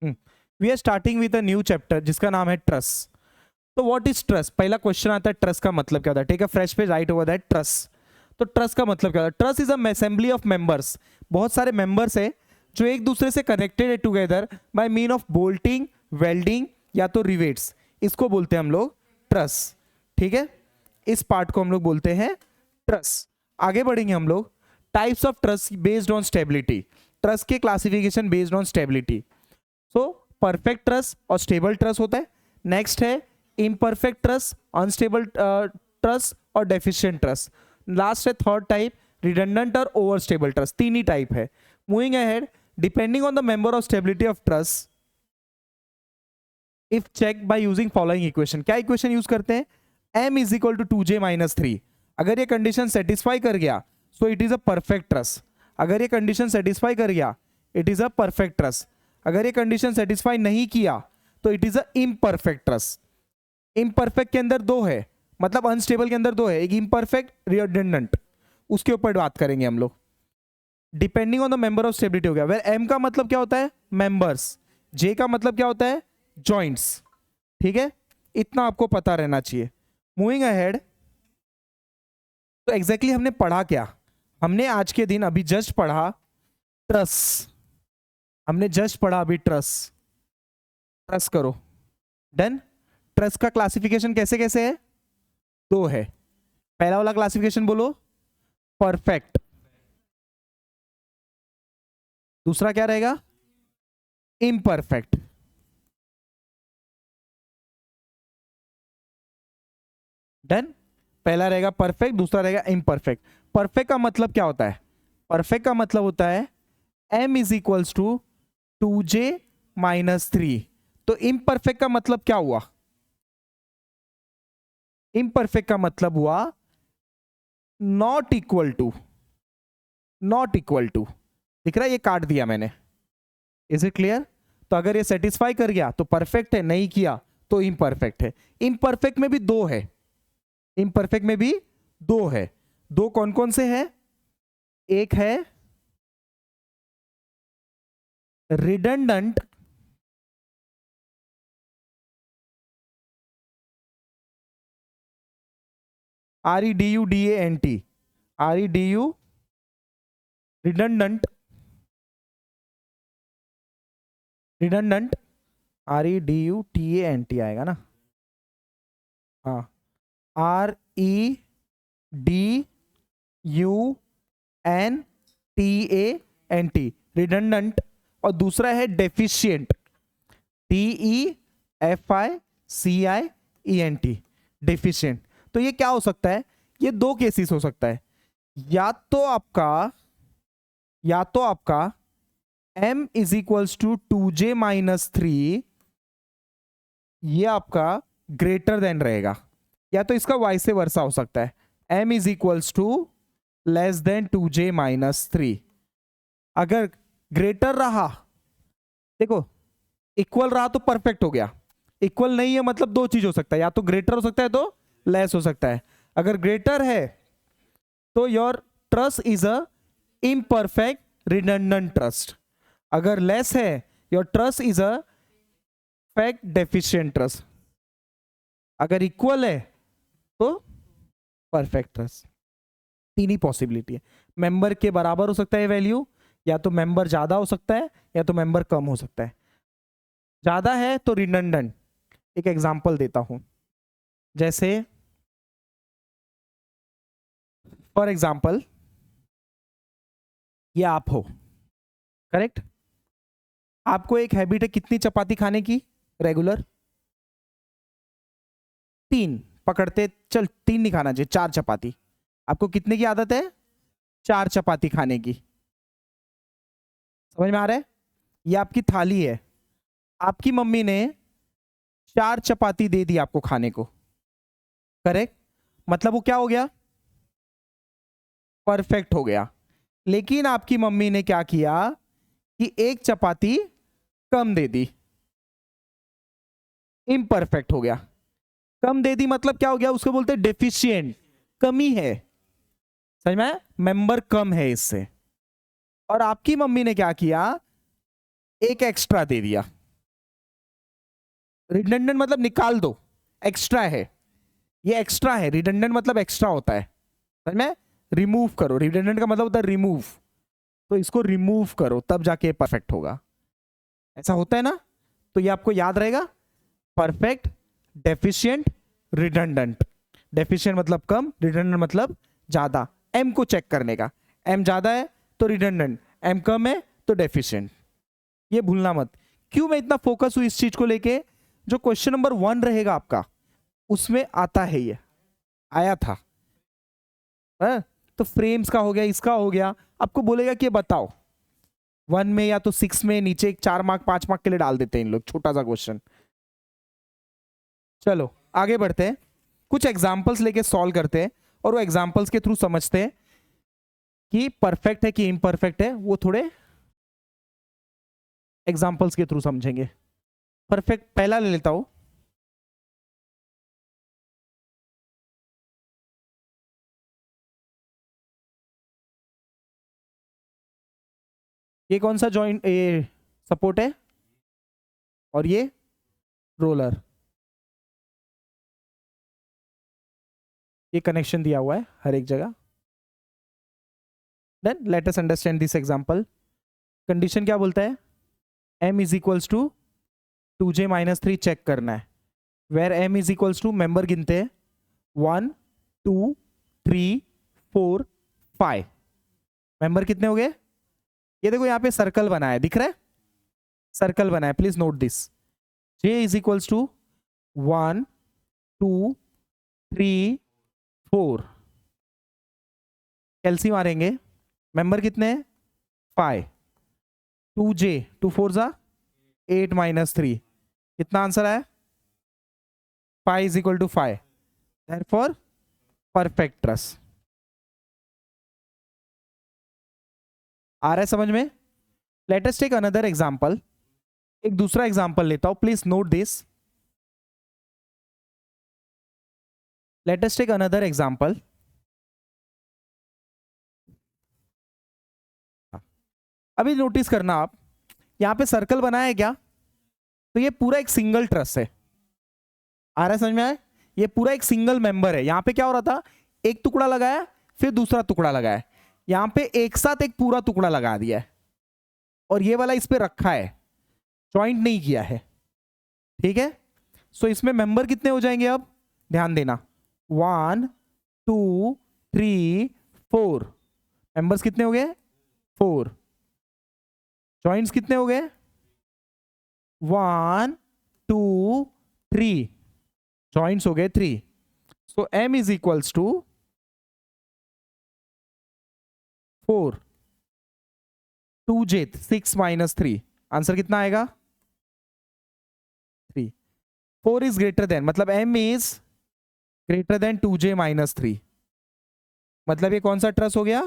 We are starting with a new chapter जिसका नाम है ट्रस्ट। तो व्हाट इज ट्रस्ट? पहला क्वेश्चन आता है ट्रस्ट का मतलब क्या होता है। ठीक है, फ्रेश पे राइट ओवर दैट ट्रस्ट। तो ट्रस्ट का मतलब क्या होता है? Trust is a assembly of members. बहुत सारे मेंबर्स है जो एक दूसरे से कनेक्टेड है together by mean of bolting, welding या तो रिवेट्स। इसको बोलते हैं हम लोग ट्रस्ट। ठीक है, इस पार्ट को हम लोग बोलते हैं ट्रस्ट। आगे बढ़ेंगे हम लोग। Types of trust based on stability. Trust के classification based on stability. So perfect trust और स्टेबल ट्रस्ट होता है। नेक्स्ट है इम्परफेक्ट ट्रस्ट, अनस्टेबल ट्रस्ट और डेफिशिएंट ट्रस्ट। लास्ट है थर्ड टाइप रिडंडेंट और ओवर स्टेबल ट्रस्ट। तीन ही टाइप है। Moving ahead, depending on the member of stability of trust if check by using following equation. क्या equation use करते हैं? m is equal to 2j minus 3। अगर ये condition satisfy कर गया so it is a perfect truss. अगर ये condition satisfy कर गया it is a perfect truss. अगर ये कंडीशन सेटिस्फाई नहीं किया तो it is a imperfect truss. Imperfect के अंदर दो है, मतलब अनस्टेबल के अंदर दो है, एक इम्परफेक्ट, रिडंडेंट। उसके ऊपर बात करेंगे हम लोग। Depending on the member of stability हो गया। वेर एम का मतलब क्या होता है? मेंबर्स। जे का मतलब क्या होता है? जॉइंट्स। ठीक है, इतना आपको पता रहना चाहिए। मूविंग अहेड, तो एग्जैक्टली हमने पढ़ा क्या? हमने आज के दिन अभी जस्ट पढ़ा ट्रस्ट। हमने जस्ट पढ़ा अभी ट्रस्ट। ट्रस्ट करो, डन। ट्रस्ट का क्लासिफिकेशन कैसे कैसे है? दो है। पहला वाला क्लासिफिकेशन बोलो परफेक्ट। दूसरा क्या रहेगा? इम्परफेक्ट। डन। पहला रहेगा परफेक्ट, दूसरा रहेगा इम्परफेक्ट। परफेक्ट का मतलब क्या होता है? परफेक्ट का मतलब होता है m is equals to 2j minus 3। तो इम्परफेक्ट का मतलब क्या हुआ? इम्परफेक्ट का मतलब हुआ not equal to. Not equal to दिख रहा है, ये काट दिया मैंने। Is it clear? तो अगर ये सेटिस्फाई कर गया तो परफेक्ट है, नहीं किया तो इम्परफेक्ट है। इम्परफेक्ट में भी दो है। इम्परफेक्ट में भी दो है। दो कौन कौन से हैं? एक है redundant, REDUDANT, REDU redundant, redundant REDUTANT आएगा ना? हाँ, REDUNTANT रिडंडेंट। और दूसरा है डेफिशिएंट, DEFICIENT डेफिशिएंट। तो ये क्या हो सकता है? ये दो केसेस हो सकता है। या तो आपका m is equals to 2j minus 3, ये आपका ग्रेटर देन रहेगा, या तो इसका वाइस वर्सा हो सकता है, m is equals to less than 2j minus 3। अगर ग्रेटर रहा, देखो इक्वल रहा तो परफेक्ट हो गया। इक्वल नहीं है मतलब दो चीज हो सकता है, या तो ग्रेटर हो सकता है तो लेस हो सकता है। अगर ग्रेटर है तो your trust is a imperfect redundant trust. अगर लेस है your trust is a fact deficient trust. अगर इक्वल है तो परफेक्ट ट्रस्ट। तीन ही पॉसिबिलिटी है। मेंबर के बराबर हो सकता है वैल्यू, या तो मेंबर ज्यादा हो सकता है या तो मेंबर कम हो सकता है। ज्यादा है तो रिडंडेंट। एक एग्जांपल देता हूं, जैसे फॉर एग्जांपल ये आप हो, करेक्ट? आपको एक हैबिट है कितनी चपाती खाने की रेगुलर? 3 पकड़ते, चल 3 नहीं खाना चाहिए, 4 चपाती। आपको कितने की आदत है? 4 चपाती खाने की। समझ में आ रहा है? ये आपकी थाली है, आपकी मम्मी ने 4 चपाती दे दी आपको खाने को, करेक्ट? मतलब वो क्या हो गया? परफेक्ट हो गया। लेकिन आपकी मम्मी ने क्या किया कि एक चपाती कम दे दी, इम्परफेक्ट हो गया। कम दे दी मतलब क्या हो गया? उसको बोलते हैं डेफिशिएंट, कमी है। समझ में? मेंबर कम है इससे। और आपकी मम्मी ने क्या किया? एक एक्स्ट्रा दे दिया। रिडंडेंट मतलब निकाल दो, एक्स्ट्रा है, ये एक्स्ट्रा है, रिडंडेंट मतलब एक्स्ट्रा होता है, समझ में? रिमूव करो, रिडंडेंट का मतलब होता है रिमूव, तो इसको रिमूव करो तब जाके परफेक्ट होगा, ऐसा होता है ना? तो ये आपको याद रहेगा, परफेक्ट, डेफिशिएंट, रिडंडेंट। डेफिशिएंट मतलब कम, रिडंडेंट मतलब ज्यादा, एम को चेक करने का, एम ज्यादा है तो रिडंडेंट, एम कम है तो डेफिशिएंट, ये भूलना मत। क्यों मैं इतना फोकस हूं इस चीज को लेके? जो क्वेश्चन नंबर 1 रहेगा आपका उसमें आता है, ये आया था है? तो फ्रेम्स का हो गया, इसका हो गया, आपको बोलेगा कि ये बताओ 1 में या तो 6 में, नीचे एक 4 मार्क 5 मार्क के लिए डाल देते हैं इन लोग, छोटा सा क्वेश्चन। चलो आगे बढ़ते हैं, कुछ एग्जाम्पल्स लेके सॉल्व करते हैं और वो एग्जाम्पल्स के थ्रू समझते हैं कि परफेक्ट है कि इम्परफेक्ट है, वो थोड़े एग्जाम्पल्स के थ्रू समझेंगे। परफेक्ट पहला ले लेता हूं, ये कौन सा जॉइंट सपोर्ट है, और ये रोलर, ये कनेक्शन दिया हुआ है हर एक जगह। Then let us understand this example. Condition क्या बोलता है, m is equals to 2j-3 check करना है, where m is equals to, member गिनते हैं 1 2 3 4 5, मेंबर कितने हो गए? ये देखो यहाँ पे सर्कल बना है, दिख रहा है? सर्कल बना है, please note this. j is equals to 1 2 3 4, कैल्सी मारेंगे, मेंबर कितने हैं? 5, 2j 2 4 जा 8 - 3, कितना आंसर आया? 5 is equal to 5, therefore perfect truss. आ रहा है समझ में? Let us take another example, एक दूसरा एग्जांपल लेता हूं, please note this. Let us take another example. अभी नोटिस करना आप, यहां पे सर्कल बनाया है क्या? तो ये पूरा एक सिंगल ट्रस है, आ रहा है समझ में आया? ये पूरा एक सिंगल मेंबर है। यहां पे क्या हो रहा था, एक टुकड़ा लगाया फिर दूसरा टुकड़ा लगाया, यहां पे एक साथ एक पूरा टुकड़ा लगा दिया है, और ये वाला इस पे रखा है, जॉइंट नहीं किया है, ठीक है? सो इसमें मेंबर कितने हो जाएंगे अब, ध्यान देना, 1 2 3 4, मेंबर्स कितने हो गए? 4, जॉइंट्स कितने हो गए? 1 2 3, जॉइंट्स हो गए 3। So m is equals to 4 2j 6 - 3, answer कितना आएगा? 3। 4 इज ग्रेटर देन, मतलब m is greater than 2j - 3, मतलब ये कौन सा ट्रस हो गया?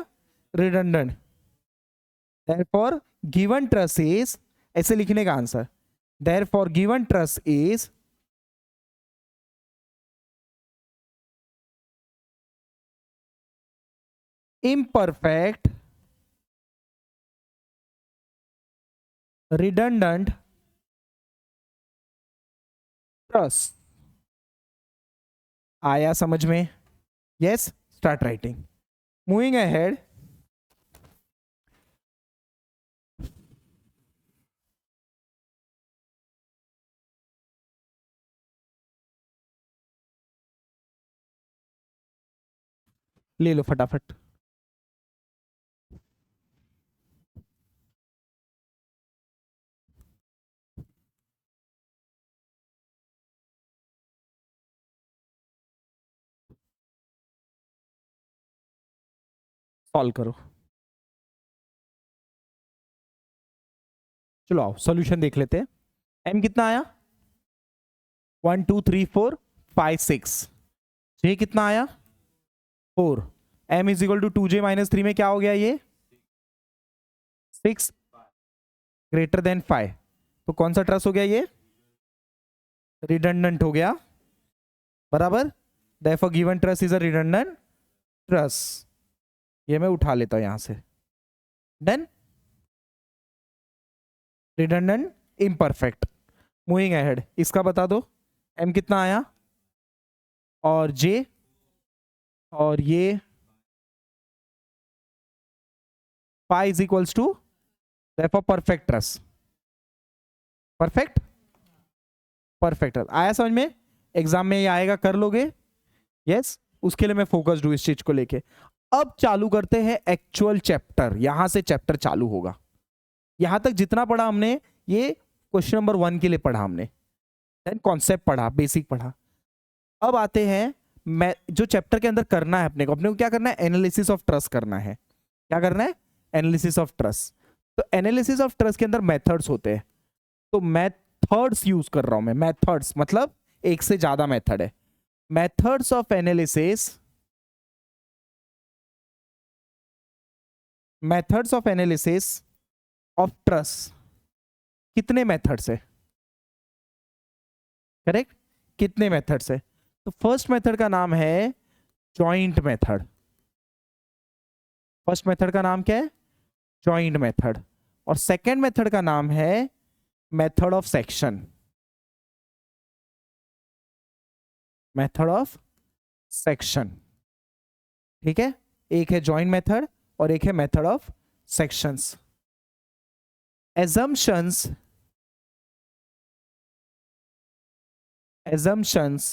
Redundant. Therefore given truss is, ऐसे लिखने का answer, therefore given truss is imperfect, redundant truss। आया समझ में? Yes, start writing. Moving ahead, ले लो फटाफट। सॉल्व करो, चलो आओ सॉल्यूशन देख लेते हैं। m कितना आया? 1 2 3 4 5 6, j कितना आया? 4, m is equal to 2j - 3 में क्या हो गया ये? 6 ग्रेटर देन 5, तो कौन सा ट्रस हो गया ये? रिडंडेंट हो गया, बराबर। Therefore given truss is a redundant truss, ये मैं उठा लेता हूं यहां से। Then redundant imperfect, moving ahead, इसका बता दो एम कितना आया, और जे, और ये pi is equals to therefore perfect truss. Perfect perfect आया समझ में? एग्जाम में ये आएगा, कर लोगे? यस, उसके लिए मैं फोकस्ड हूं इस चीज को लेके। अब चालू करते हैं एक्चुअल चैप्टर, यहां से चैप्टर चालू होगा। यहां तक जितना पढ़ा हमने, ये क्वेश्चन नंबर 1 के लिए पढ़ा हमने, देन कॉन्सेप्ट पढ़ा, बेसिक पढ़ा। अब आते हैं मैं जो चैप्टर के अंदर करना है अपने को क्या करना है? एनालिसिस ऑफ ट्रस्ट करना है। क्या करना है? Analysis of trust. तो एनालिसिस ऑफ ट्रस्ट के अंदर मेथड्स होते हैं, तो मेथड्स यूज कर रहा हूं मैं। मेथड्स मतलब एक से ज्यादा मेथड है। Methods of analysis, methods of analysis of trust, कितने मेथड्स है? करेक्ट, कितने मेथड्स है? तो फर्स्ट मेथड का नाम है जॉइंट मेथड। फर्स्ट मेथड का नाम क्या है? Joint method. और सेकेंड मेथड का नाम है method of section. Method of section, ठीक है? एक है जॉइंट मेथड और एक है method of sections. assumptions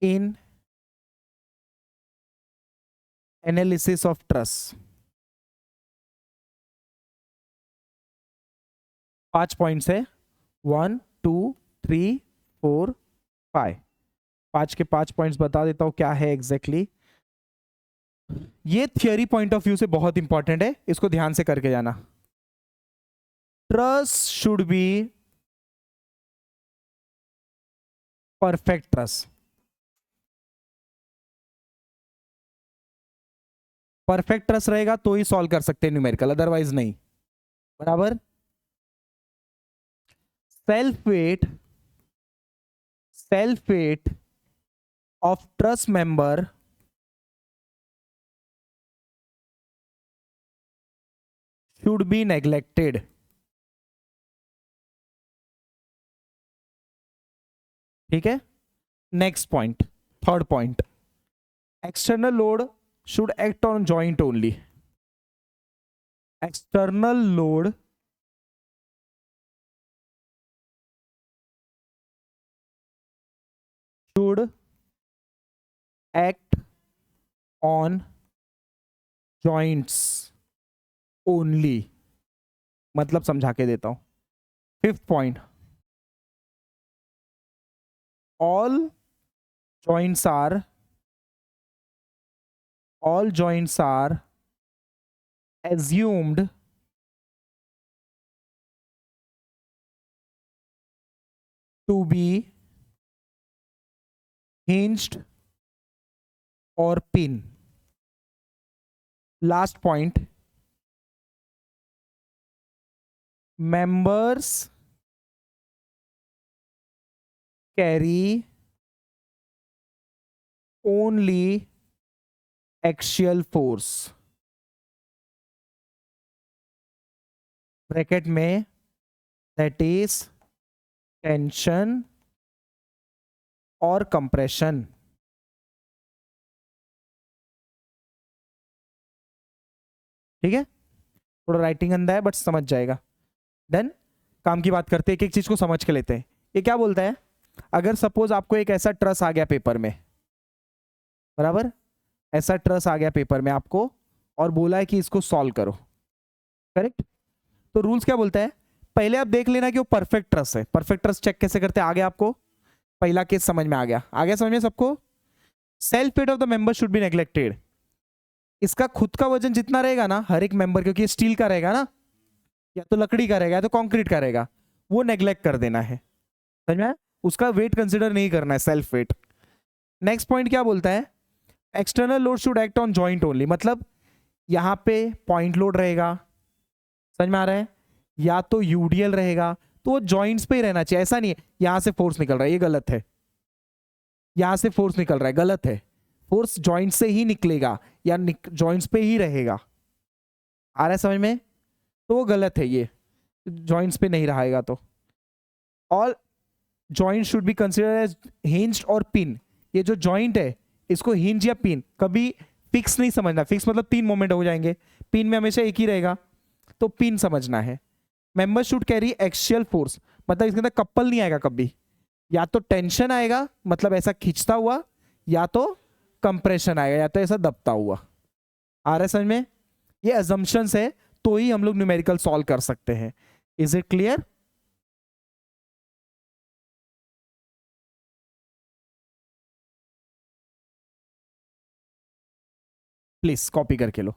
in analysis of trust। 5 points है, 1 2 3 4 5। 5 के 5 पॉइंट्स बता देता हूं क्या है एग्जैक्टली। ये थियरी पॉइंट ऑफ व्यू से बहुत इंपॉर्टेंट है, इसको ध्यान से करके जाना। Trust should be perfect trust. Perfect trust रहेगा तो ही सॉल्व कर सकते हैं न्यूमेरिकल, अदरवाइज नहीं। बराबर। Self weight of trust member should be neglected। ठीक है, next point, third point, external load should act on joint only. External load should act on joints only. मतलब समझा के देता हूं। Fifth point, all joints are assumed to be hinged or pin। last point, members carry only axial force। Bracket में that is tension और compression. ठीक है, थोड़ा राइटिंग अंदर है बट समझ जाएगा। देन काम की बात करते हैं, एक एक चीज को समझ के लेते हैं। ये क्या बोलता है? अगर सपोज आपको एक ऐसा ट्रस आ गया पेपर में, बराबर, ऐसा ट्रस आ गया पेपर में आपको और बोला है कि इसको सॉल्व करो, करेक्ट? तो रूल्स क्या बोलता है? पहले आप देख लेना कि वो परफेक्ट ट्रस है। परफेक्ट ट्रस चेक कैसे करते हैं? आगे आपको पहला केस समझ में आ गया? समझ में सबको? Self weight of the member should be neglected. इसका खुद का वजन जितना रहेगा ना हर एक मेंबर, क्योंकि स्टील का रहेगा ना, या तो लकड़ी का रहेगा या तो कंक्रीट का रहेगा, वो नेग्लेक्ट कर देना है। समझ में? उसका वेट कंसीडर नहीं करना है, सेल्फ वेट। नेक्स्ट पॉइंट क्या बोलता है? External load should act on joint only. मतलब यहां पे पॉइंट लोड रहेगा, समझ में आ रहा है, या तो यूडीएल रहेगा, तो वो जॉइंट्स पे ही रहना चाहिए। ऐसा नहीं है यहां से फोर्स निकल रहा है, ये गलत है। यहां से फोर्स निकल रहा है, गलत है। फोर्स जॉइंट से ही निकलेगा या जॉइंट्स पे ही रहेगा। आ रहा है समझ में? तो वो गलत है ये। जॉइंट्स पे नहीं रहेगा तो। All joint should be considered as hinged और पिन। ये जो जॉइंट है इसको हिंज या पिन कभी फिक्स नहीं समझना। फिक्स मतलब 3 मोमेंट हो जाएंगे, पिन में हमेशा एक ही रहेगा, तो पिन समझना है। Member should carry axial force, मतलब इसके अंदर कपल नहीं आएगा कभी, या तो टेंशन आएगा मतलब ऐसा खींचता हुआ, या तो कंप्रेशन आएगा, या तो ऐसा दबता हुआ। आ रहा है समझ में? ये अजम्पशंस है, तो ही हम लोग न्यूमेरिकल सॉल्व कर सकते हैं। Is it clear? Please copy करके लो।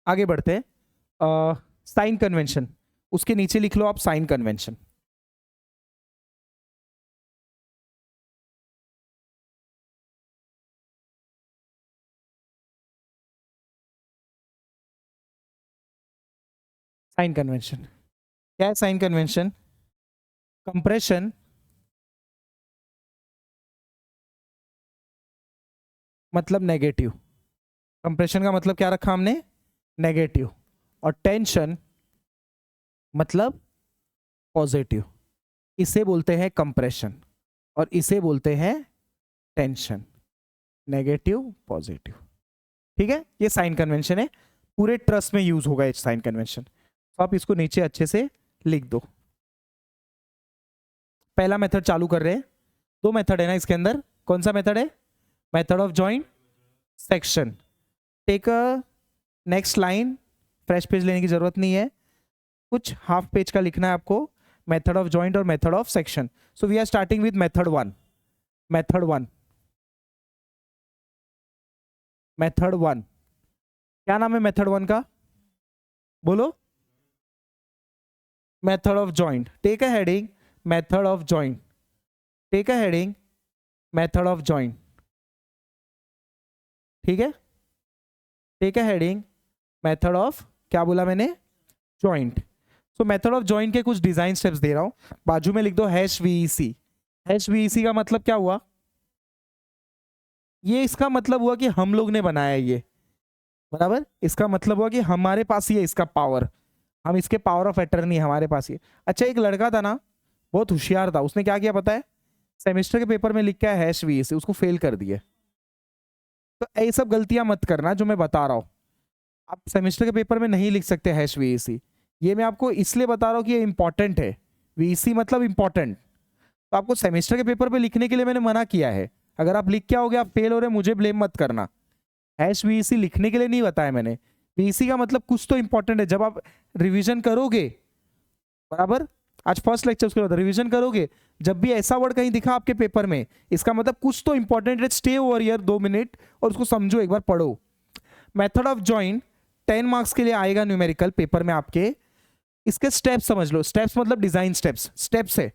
आगे बढ़ते हैं। साइन कन्वेंशन, उसके नीचे लिख लो आप साइन कन्वेंशन। साइन कन्वेंशन क्या है? साइन कन्वेंशन कंप्रेशन मतलब नेगेटिव, कंप्रेशन का मतलब क्या रखा हमने? नेगेटिव। और टेंशन मतलब पॉजिटिव। इसे बोलते हैं कंप्रेशन और इसे बोलते हैं टेंशन। नेगेटिव पॉजिटिव, ठीक है? ये साइन कन्वेंशन है, पूरे ट्रस्ट में यूज होगा ये साइन कन्वेंशन। तो आप इसको नीचे अच्छे से लिख दो। पहला मेथड चालू कर रहे हैं। 2 मेथड है ना इसके अंदर। कौन सा मेथड है? Method of joint section. Take a next line, fresh page लेने की जरूरत नहीं है, कुछ हाफ पेज का लिखना है आपको। मेथड ऑफ जॉइंट और method of section. So we are starting with method 1। Method 1, method 1 क्या नाम है मेथड 1 का? बोलो। Method of joint. Take a heading method of joint. Take a heading method of joint, ठीक है? Take a heading method of, क्या बोला मैंने? Joint. So method of joint के कुछ डिजाइन स्टेप्स दे रहा हूं, बाजू में लिख दो हैश वीईसी। हैश वीईसी का मतलब क्या हुआ? ये इसका मतलब हुआ कि हम लोग ने बनाया ये, बराबर। इसका मतलब हुआ कि हमारे पास ही है इसका पावर, हम इसके पावर ऑफ अटर्नी हमारे पास ही है। अच्छा, एक लड़का था ना, बहुत होशियार था, उसने क्या किया पता है? सेमेस्टर के पेपर में लिख के हैश वीईसी, उसको फेल कर दिया। तो ये सब गलतियां मत करना जो मैं बता रहा हूं। आप सेमेस्टर के पेपर में नहीं लिख सकते हैश वीईसी। ये मैं आपको इसलिए बता रहा हूं कि ये इंपॉर्टेंट है। वीईसी मतलब इंपॉर्टेंट, तो आपको सेमेस्टर के पेपर पे लिखने के लिए मैंने मना किया है। अगर आप लिख के आओगे आप फेल हो रहे, मुझे ब्लेम मत करना। हैश वीईसी लिखने के लिए नहीं बताया मैंने। वीईसी का मतलब कुछ तो इंपॉर्टेंट है। जब आप रिवीजन करोगे, बराबर, आज फर्स्ट लेक्चर उसके बाद रिवीजन करोगे, जब भी ऐसा वर्ड कहीं दिखा आपके पेपर में, इसका मतलब कुछ तो इंपॉर्टेंट है। स्टे ओवर हियर 2 मिनट और उसको समझो, एक बार पढ़ो। मेथड ऑफ जॉइंट 10 मार्क्स के लिए आएगा न्यूमेरिकल पेपर में आपके। इसके स्टेप्स समझ लो। स्टेप्स मतलब डिजाइन स्टेप्स। स्टेप्स है,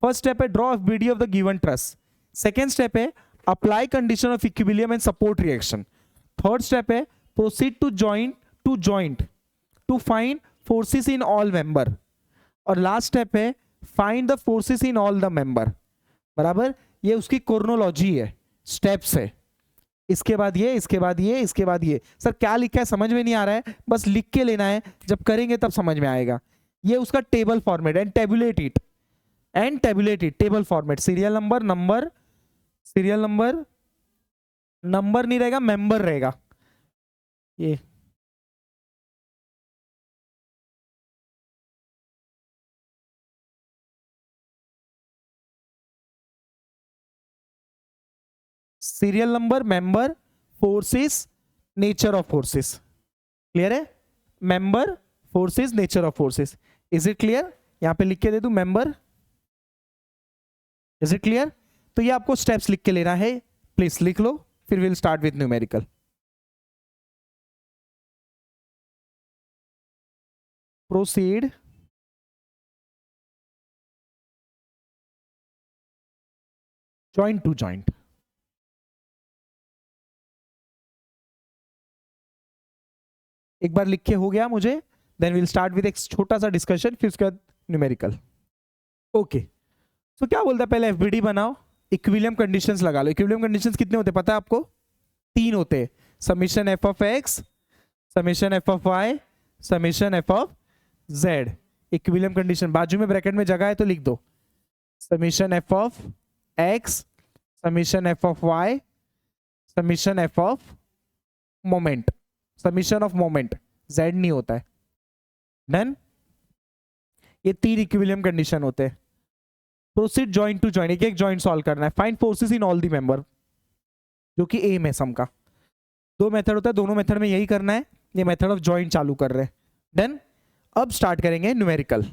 फर्स्ट स्टेप है draw BD of the given truss. Second step है apply condition of equilibrium and support reaction. Third step है proceed to joint to find forces in all member. और last step है find the forces in all the member, बराबर। ये उसकी chronology है, steps है। इसके बाद ये, इसके बाद ये, इसके बाद ये। सर क्या लिखा है समझ में नहीं आ रहा है, बस लिख के लेना है, जब करेंगे तब समझ में आएगा। ये उसका table format, and tabulate it, and tabulate it. Table format, serial number, number, serial number, number नहीं रहेगा, मेंबर रहेगा। ये serial number, member, forces, nature of forces. Clear है? Member, forces, nature of forces. Is it clear? यहां पे लिख के दे दूं मेंबर। Is it clear? तो ये आपको स्टेप्स लिख के लेना है, प्लीज लिख लो, फिर will start with numerical. Proceed joint to joint. एक बार लिख के हो गया मुझे, देन विल स्टार्ट विद एक छोटा सा डिस्कशन, फिर उसके बाद न्यूमेरिकल। ओके, तो क्या बोलता है, पहले एफबीडी बनाओ, इक्विलिब्रियम कंडीशंस लगा लो। इक्विलिब्रियम कंडीशंस कितने होते हैं पता है आपको? 3 होते हैं, summation F of X, summation F of Y, summation F of Z. Equilibrium condition बाजू में ब्रैकेट में जगह है तो लिख दो, summation F of X, summation F of Y, summation F of moment, summation of moment, Z नहीं होता है। डन। ये 3 इक्विलिब्रियम कंडीशन होते हैं। प्रोसीड जॉइंट टू जॉइंट, एक एक जॉइंट सॉल्व करना है। Find forces in all the member, जो कि एम है सम का। 2 मेथड होता है, दोनों मेथड में यही करना है। ये मेथड ऑफ जॉइंट चालू कर रहे हैं। डन। अब स्टार्ट करेंगे न्यूमेरिकल।